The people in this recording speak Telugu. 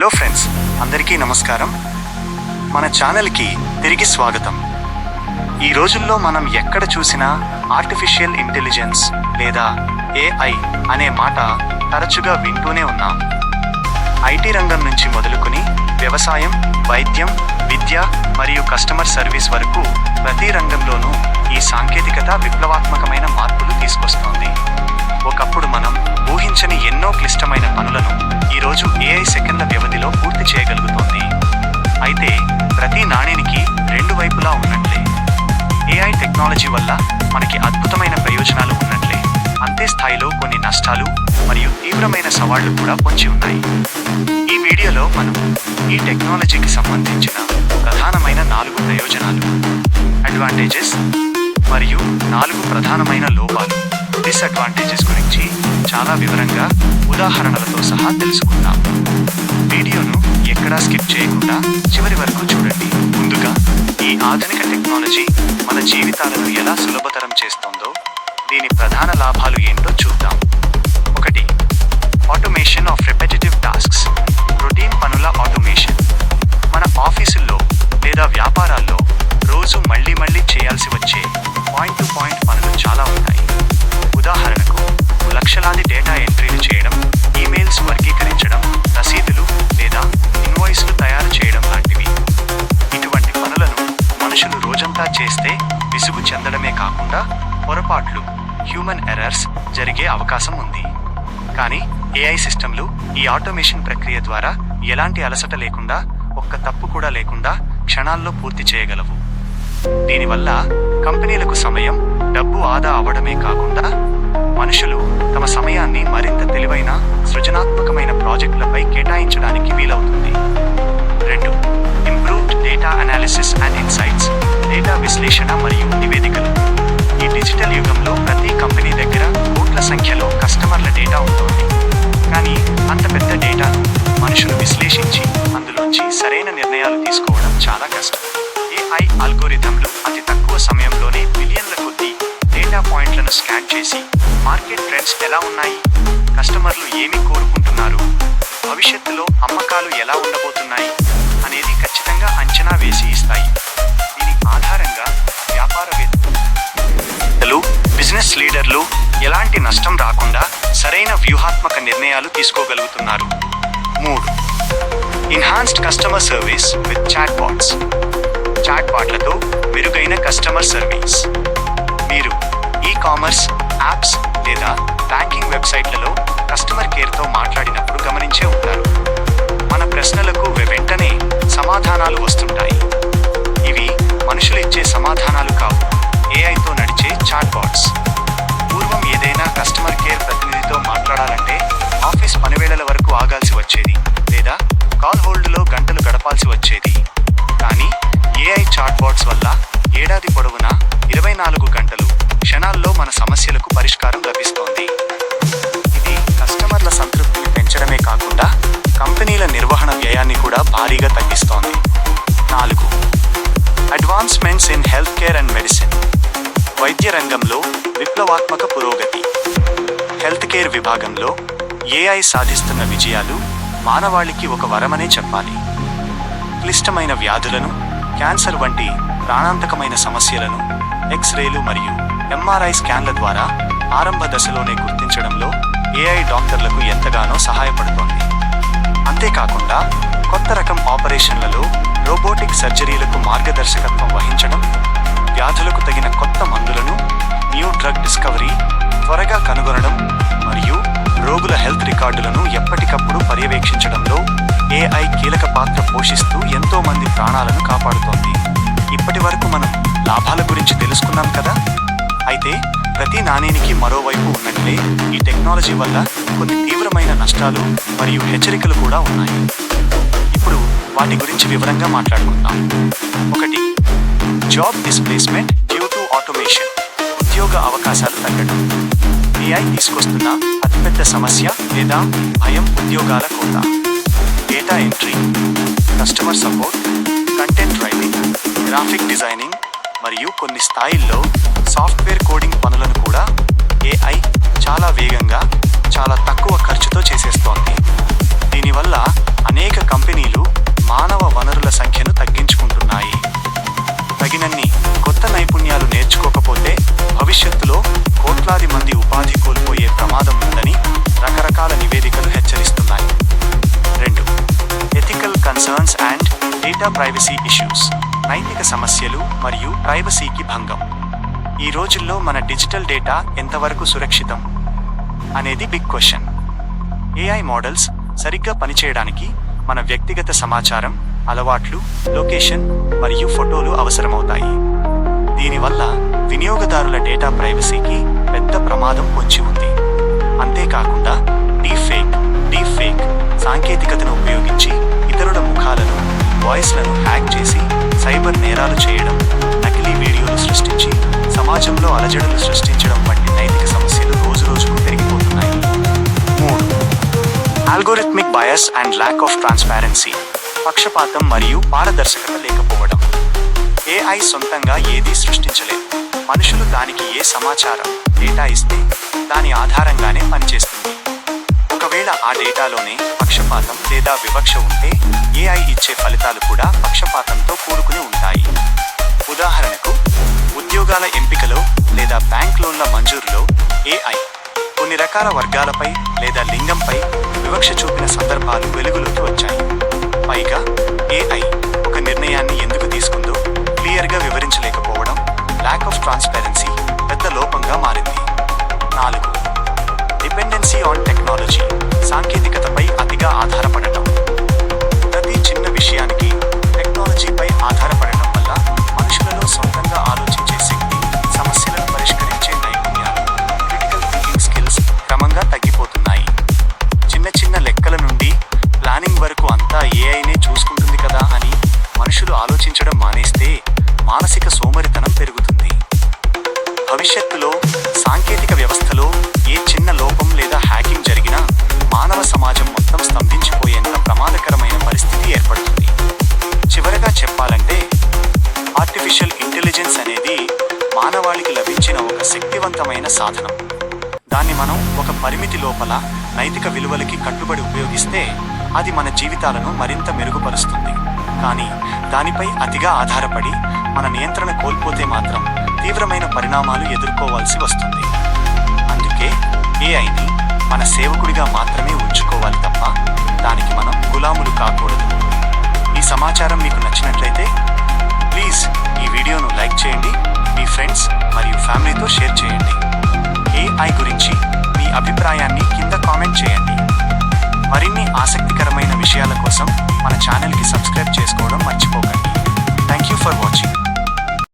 హలో ఫ్రెండ్స్, అందరికీ నమస్కారం. మన ఛానల్కి తిరిగి స్వాగతం. ఈ రోజుల్లో మనం ఎక్కడ చూసినా ఆర్టిఫిషియల్ ఇంటెలిజెన్స్ లేదా ఏఐ అనే మాట తరచుగా వింటూనే ఉన్నాం. ఐటీ రంగం నుంచి మొదలుకొని వ్యవసాయం, వైద్యం, విద్య మరియు కస్టమర్ సర్వీస్ వరకు ప్రతి రంగంలోనూ ఈ సాంకేతికత విప్లవాత్మకమైన మార్పులు తీసుకొస్తోంది. ఒకప్పుడు మనం ఊహించని ఎన్నో క్లిష్టమైన పనులను ఈరోజు ఏఐ సెకండ్ల వ్యవధిలో పూర్తి చేయగలుగుతోంది. అయితే ప్రతి నాణేనికి రెండు వైపులా ఉన్నట్లే ఏఐ టెక్నాలజీ వల్ల మనకి అద్భుతమైన ప్రయోజనాలు ఉన్నట్లే అంతే స్థాయిలో కొన్ని నష్టాలు మరియు తీవ్రమైన సవాళ్లు కూడా పొంచి ఉన్నాయి. ఈ వీడియోలో మనం ఈ టెక్నాలజీకి సంబంధించిన ప్రధానమైన 4 ప్రయోజనాలు, అడ్వాంటేజెస్ మరియు 4 ప్రధానమైన లోపాలు, డిసడ్వాంటేజెస్ గురించి చాలా వివరంగా ఉదాహరణలతో సహా తెలుసుకుందాం. వీడియోను ఎక్కడా స్కిప్ చేయకుండా చివరి వరకు చూడండి. ముందుగా ఈ ఆధునిక టెక్నాలజీ మన జీవితాలను ఎలా సులభతరం చేస్తుందో, దీని ప్రధాన లాభాలు ఏంటో చూద్దాం. 1. Automation of repetitive tasks. Routine పనుల ఆటోమేషన్. మన ఆఫీసుల్లో లేదా వ్యాపారాల్లో రోజు మళ్ళీ చేయాల్సి వచ్చే పాయింట్ టు పాయింట్ పనులు చాలా ఉంటాయి. ఉదాహరణకు లక్షలాది డేటా ఎంట్రీలు చేయడం, ఈమెయిల్స్ వర్గీకరించడం, రసీదులు లేదా ఇన్వాయిస్లు తయారు చేయడం లాంటివి. ఇటువంటి పనులను మనుషులు రోజంతా చేస్తే విసుగు చెందడమే కాకుండా పొరపాట్లు, హ్యూమన్ ఎర్రర్స్ జరిగే అవకాశం ఉంది. కానీ ఏఐ సిస్టంలు ఈ ఆటోమేషన్ ప్రక్రియ ద్వారా ఎలాంటి అలసట లేకుండా, ఒక్క తప్పు కూడా లేకుండా క్షణాల్లో పూర్తి చేయగలవు. దీనివల్ల కంపెనీలకు సమయం, డబ్బు ఆదా అవ్వడమే కాకుండా మనుషులు తమ సమయాన్ని మరింత తెలివైన, సృజనాత్మకమైన ప్రాజెక్టులపై కేటాయించడానికి వీలవుతుంది. 2. Improved data analysis and insights. Data విశ్లేషణ మరియు నివేదికలు. ఈ డిజిటల్ యుగంలో ప్రతి కంపెనీ దగ్గర కోట్ల సంఖ్యలో కస్టమర్ల డేటా ఉంటుంది. కానీ అంత పెద్ద డేటాను మనుషులు విశ్లేషించి అందులోంచి సరైన నిర్ణయాలు తీసుకోవడం చాలా కష్టం. ఏఐ అల్గోరిథంలు అతి తక్కువ సమయంలోనే బిలియన్ల కొద్దీ డేటా పాయింట్లను స్కాన్ చేసి మార్కెట్ ట్రెండ్స్ ఎలా ఉన్నాయి, కస్టమర్లు ఏమి కోరుకుంటున్నారు, భవిష్యత్తులో అమ్మకాలు ఎలా ఉండబోతున్నాయి అనేది ఖచ్చితంగా అంచనా వేసి ఇస్తాయి. దీని ఆధారంగా వ్యాపారవేత్తలు, బిజినెస్ లీడర్లు ఎలాంటి నష్టం రాకుండా సరైన వ్యూహాత్మక నిర్ణయాలు తీసుకోగలుగుతున్నారు. 3. Enhanced customer service with chatbots. చాట్బాట్లతో మెరుగైన కస్టమర్ సర్వీస్. మీరు ఈ-కామర్స్ యాప్స్ లేదా బ్యాంకింగ్ వెబ్సైట్లలో కస్టమర్ కేర్తో మాట్లాడినప్పుడు గమనించే ఉంటారు. మన ప్రశ్నలకు వెంటనే సమాధానాలు వస్తుంటాయి. ఇవి మనుషులు ఇచ్చే సమాధానాలు కావు, ఏఐతో నడిచే చాట్బాట్స్. పూర్వం ఏదైనా కస్టమర్ కేర్ ప్రతినిధితో మాట్లాడాలంటే ఆఫీస్ పనివేళల వరకు ఆగాల్సి వచ్చేది లేదా కాల్ హోల్డ్లో గంటలు గడపాల్సి వచ్చేది. కానీ ఏఐ చాట్బాట్స్ వల్ల ఏడాది పొడవునా 24 గంటలు క్షణాల్లో మన సమస్యలకు పరిష్కారం లభిస్తోంది. ఇది కస్టమర్ల సంతృప్తిని పెంచడమే కాకుండా కంపెనీల నిర్వహణ వ్యయాన్ని కూడా భారీగా తగ్గిస్తోంది. 4. Advancements in health care and medicine. వైద్య రంగంలో విప్లవాత్మక పురోగతి. హెల్త్ కేర్ విభాగంలో ఏఐ సాధిస్తున్న విజయాలు మానవాళికి ఒక వరమనే చెప్పాలి. క్లిష్టమైన వ్యాధులను, క్యాన్సర్ వంటి ప్రాణాంతకమైన సమస్యలను ఎక్స్రేలు మరియు ఎంఆర్ఐ స్కాన్ల ద్వారా ఆరంభ దశలోనే గుర్తించడంలో ఏఐ డాక్టర్లకు ఎంతగానో సహాయపడుతోంది. అంతేకాకుండా కొత్త రకం ఆపరేషన్లలో రోబోటిక్ సర్జరీలకు మార్గదర్శకత్వం వహించడం, వ్యాధులకు తగిన కొత్త మందులను, న్యూ డ్రగ్ డిస్కవరీ త్వరగా కనుగొనడం మరియు రోగుల హెల్త్ రికార్డులను ఎప్పటికప్పుడు పర్యవేక్షించడంలో ఏఐ కీలక పాత్ర పోషిస్తూ ఎంతో మంది ప్రాణాలను కాపాడుతోంది. ఇప్పటి వరకు మనం లాభాల గురించి తెలుసుకున్నాం కదా. అయితే ప్రతి నాణేనికి మరోవైపు ఉన్నట్లే ఈ టెక్నాలజీ వల్ల కొన్ని తీవ్రమైన నష్టాలు మరియు హెచ్చరికలు కూడా ఉన్నాయి. ఇప్పుడు వాటి గురించి వివరంగా మాట్లాడుకుందాం. 1. Job displacement due to automation. ఉద్యోగ అవకాశాలు తగ్గడం. ఏఐ తీసుకొస్తున్న అతిపెద్ద సమస్య లేదా భయం ఉద్యోగాల కోత. Data entry, customer support, content writing, graphic designing మరియు కొన్ని స్థాయిల్లో సాఫ్ట్వేర్ కోడింగ్ పనులను కూడా ఏఐ చాలా వేగంగా, చాలా తక్కువ ఖర్చుతో చేసేస్తోంది. దీనివల్ల అనేక కంపెనీలు మానవ వనరుల సంఖ్యను తగ్గించుకుంటున్నాయి. తగినన్ని కొత్త నైపుణ్యాలు నేర్చుకోకపోతే భవిష్యత్తులో కోట్లాది మంది ఉపాధి కోల్పోయే ప్రమాదం ఉందని రకరకాల నివేదికలు హెచ్చరిస్తున్నాయి. 2. Ethical concerns and data privacy issues. నైతిక సమస్యలు మరియు ప్రైవసీకి భంగం. ఈ రోజుల్లో మన డిజిటల్ డేటా ఎంతవరకు సురక్షితం అనేది బిగ్ క్వశ్చన్. ఏఐ మోడల్స్ సరిగ్గా పనిచేయడానికి మన వ్యక్తిగత సమాచారం, అలవాట్లు, లొకేషన్ మరియు ఫోటోలు అవసరమవుతాయి. దీనివల్ల వినియోగదారుల డేటా ప్రైవసీకి పెద్ద ప్రమాదం పొంచి ఉంది. అంతేకాకుండా డీప్ ఫేక్ సాంకేతికతను ఉపయోగించి ఇతరుల ముఖాలను, వాయిస్లను హ్యాక్ చేసి సైబర్ నేరాలు చేయడం, నకిలీ వీడియోలు సృష్టించి సమాజంలో అలజడులు సృష్టించడం వంటి నైతిక సమస్యలు రోజురోజుకు పెరిగిపోతున్నాయి. 3. ఆల్గోరిథమిక్ bias and lack of transparency. పక్షపాతం మరియు పారదర్శకత లేకపోవడం. ఏఐ సొంతంగా ఏదీ సృష్టించలేదు. మనుషులు దానికి ఏ సమాచారం, డేటా ఇస్తే దాని ఆధారంగానే పనిచేస్తుంది. ఒకవేళ ఆ డేటాలోనే పక్షపాతం లేదా వివక్ష ఉంటే ఏఐ ఇచ్చే ఫలితాలు కూడా పక్షపాతంతో కూడుకుని ఉంటాయి. ఉదాహరణకు, ఉద్యోగాల ఎంపికలో లేదా బ్యాంక్ లోన్ల మంజూరులో ఏఐ కొన్ని రకాల వర్గాలపై లేదా లింగంపై వివక్ష చూపిన సందర్భాలు వెలుగులోకి వచ్చాయి. పైగా ఏఐ ఒక నిర్ణయాన్ని ఎందుకు తీసుకుందో క్లియర్గా వివరించలేకపోవడం, ల్యాక్ ఆఫ్ ట్రాన్స్పరెన్సీ పెద్ద లోపంగా మారింది. 4. Dependency on technology. సాంకేతికతపై అతిగా ఆధారపడటం. ప్రతి చిన్న విషయానికి టెక్నాలజీపై ఆధారపడటం వల్ల మనుషులలో సొంతంగా ఆలోచించే శక్తి, సమస్యలను పరిష్కరించే నైపుణ్యాలు, క్రిటికల్ థింకింగ్ స్కిల్స్ క్రమంగా తగ్గిపోతున్నాయి. చిన్న లెక్కల నుండి ప్లానింగ్ వరకు అంతా ఏఐనే చూసుకుంటుంది కదా అని మనుషులు ఆలోచించడం మానేస్తే మానసిక సోమరితనం పెరుగుతుంది. భవిష్యత్తులో సాంకేతిక వ్యవస్థలో ఏ చిన్న లోపం లేదా హ్యాకింగ్ జరిగినా మానవ సమాజం మొత్తం స్తంభించిపోయేంత ప్రమాదకరమైన పరిస్థితి ఏర్పడుతుంది. చివరగా చెప్పాలంటే, ఆర్టిఫిషియల్ ఇంటెలిజెన్స్ అనేది మానవాళికి లభించిన ఒక శక్తివంతమైన సాధనం. దాన్ని మనం ఒక పరిమితి లోపల నైతిక విలువలకి కట్టుబడి ఉపయోగిస్తే అది మన జీవితాలను మరింత మెరుగుపరుస్తుంది. కానీ దానిపై అతిగా ఆధారపడి మన నియంత్రణ కోల్పోతే మాత్రం తీవ్రమైన పరిణామాలు ఎదుర్కోవాల్సి వస్తుంది. అందుకే ఏఐని మన సేవకుడిగా మాత్రమే ఉంచుకోవాలి తప్ప దానికి మనం గులాములు కాకూడదు. ఈ సమాచారం మీకు నచ్చినట్లయితే ప్లీజ్ ఈ వీడియోను లైక్ చేయండి, మీ ఫ్రెండ్స్ మరియు ఫ్యామిలీతో షేర్ చేయండి. ఏఐ గురించి మీ అభిప్రాయాన్ని కింద కామెంట్ చేయండి. మరిన్ని ఆసక్తికరమైన విషయాల కోసం మన ఛానల్కి సబ్స్క్రైబ్ చేసుకోవడం మర్చిపోకండి. Thank you for watching.